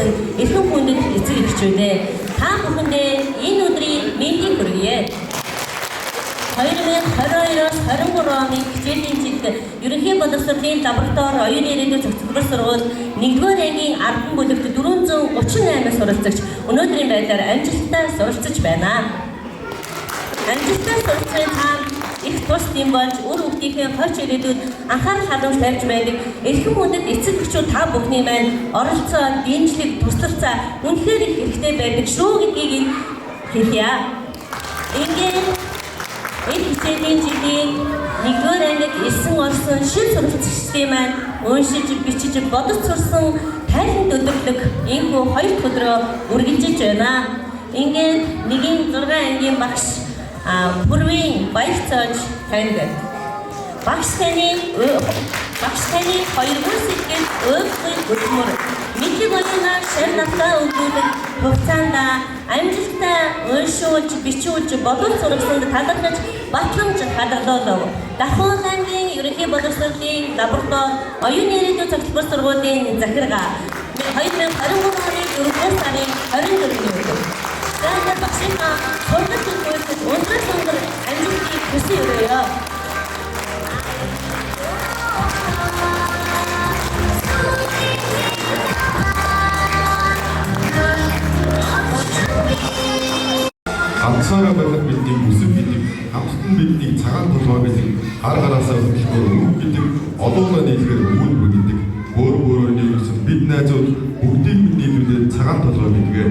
хүргэсэн эрхэм хүндэт эцэг эхчүүдээ та бүхэндээ энэ өдрийн мэндийг хүргье. 2022-оос 23 оны хичээлийн жилд ерөнхий боловсролын лаборатори оюун ирээдүйн цогцлбор сургууль 1-р ангийн 10 бүлэгт 438 суралцагч өнөөдрийн байдлаар амжилттай суралцж байна. Амжилттай суралцсан таамаг их тус юм болж үр хүүхдийн хойч ирээдүйд анхаарал хандуулж тавьж байдаг эрхэм хүндэт эцэг эхчүүд та бүхний маань оролцоо, дэмжлэг, туслалцаа үнэхээр их хэрэгтэй байдаг шүү гэдгийг хэлье. Ингээд энэ хичээлийн жилийн 1-р ангид элсэн орсон шин суралцагчдын маань уншиж, бичиж, бодож сурсан тайлан төлөвлөг энэхүү 2 дахь өдрөө үргэлжлэж байна. Ингээд 1-6 ангийн багш Бүрвийн баяр цааж танд багш таны 2 сэтгэл өөрсдийн өчмөр мэдлэг болоноор шар навтаа өгүүлэх хугацаанд амжилттай уншуулж, бичүүлж, бодож сургасанд талархаж батламж хадгалуулав. Дахин аймгийн ерөнхий боловсролын лаборатори оюун ирээдүйн цогцлбор сургуулийн захиргаа 2023 оны 4-р сарын 24-ний өдөр Гандар багшийнхаа сургууль төлөвлөлт өндөр сунгар амжилтыг хүсье өрөөё. Ганцаараа байх бидний өсөв гэдэг хамтдан бидний цагаан толгой гэдэг гар гараасаа хөтлөхөөр үг гэдэг олоолаа нийлэхээр үүрэг гэдэг өөр нийлүүлсэн бид найзууд бүгдийг нийлүүлээд цагаан толгой гэдгээ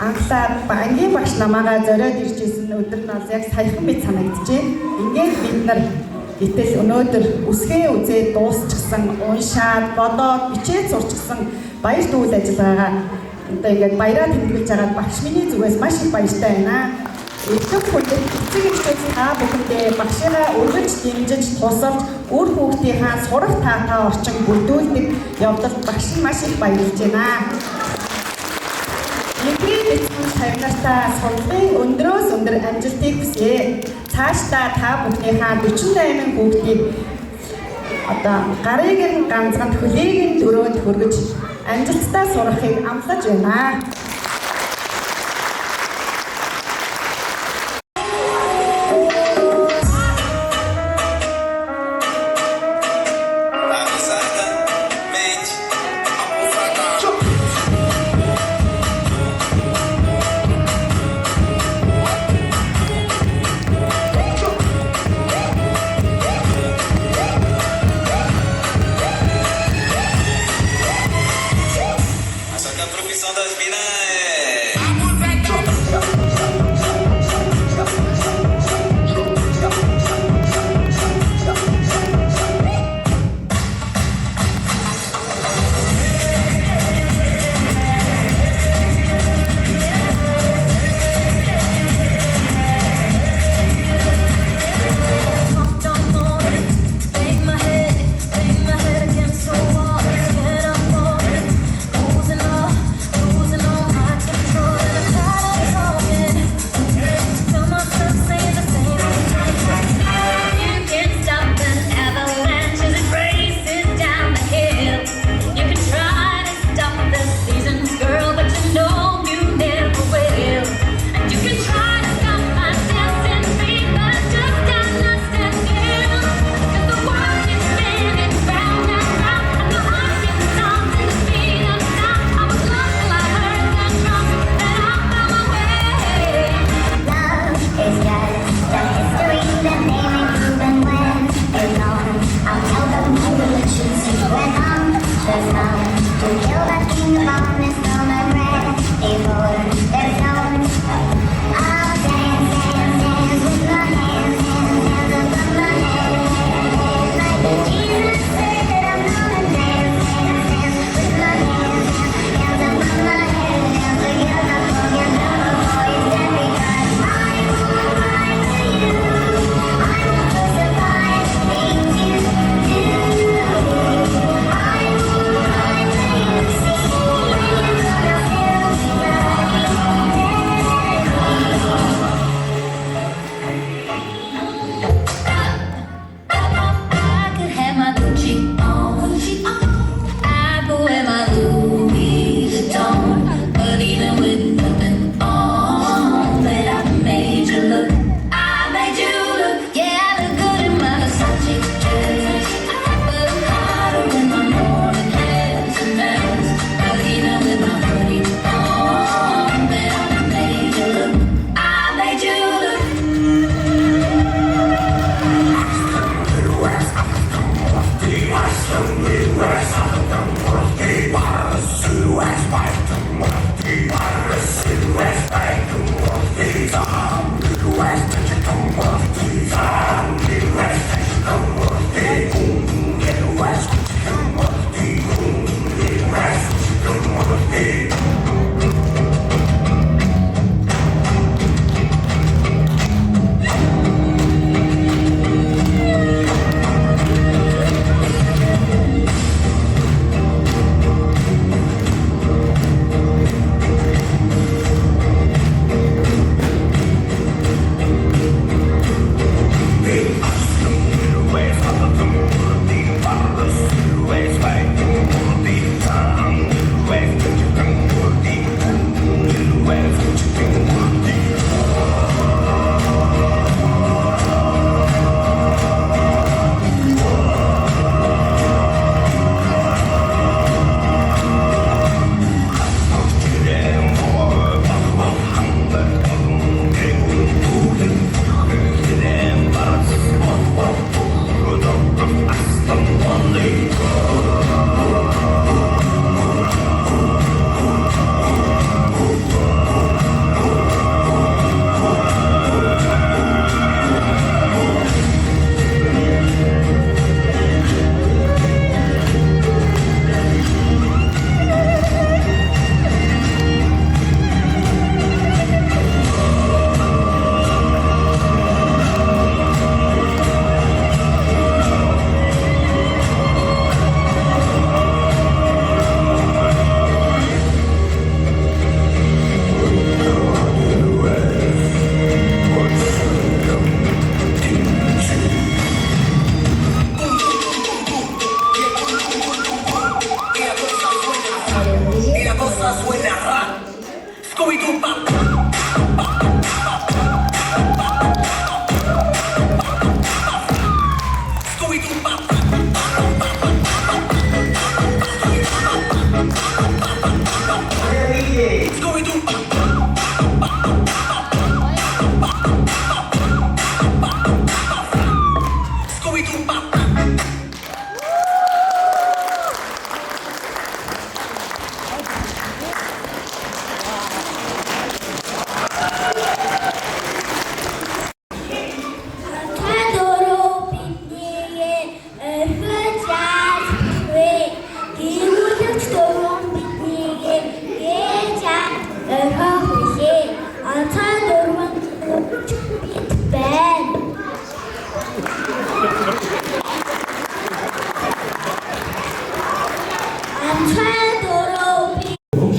анхлаа ангийн багш намаагаа зориод ирж исэн өдөр нь бол яг саяхан мэт санагдчихэ. Ингээд бид нар гэтэл өнөөдөр үсгээ үзээд дуусчихсан, уншаад, бодоод, бичээд сурчсан баяр дүүл ажиллагаагаа одоо ингээд баяраа тэмдэглэж байгаа багш миний зүгээс маш их баяртай байна. Эцэг хүндэт эцэг эхчүүд та бүхэндээ багшаа өргөж дэмжиж тусалж үр хүүхдийнхаа сурах таатай орчин бүрдүүлдэг явдал багш нь маш их баярлж байна. Эцэг эцэг тавнартаа сургуулийн өндрөөс өндөр амжилтыг хүсье. Цаашдаа та бүхнийхээ 48 хүүхдийг одоо гарыг нь ганцхан хөлийг нь дөрөөд хөргөж амжилттай сурахыг амлаж байна.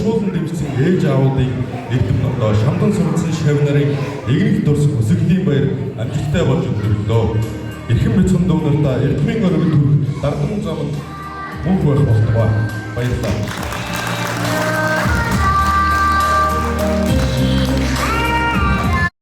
Шуулан дэмжсэн ээж аавуудыг эрдэм номдоо шамдан сургасан шав нарыг игнэг дурсан өсөлтийн баяр амжилттай болж өндөрлөө. Эрхэм бяцхан дуу нартаа эрдмийн оргил төрөх дардам замд мөнх байх болтугай. Баярлалаа.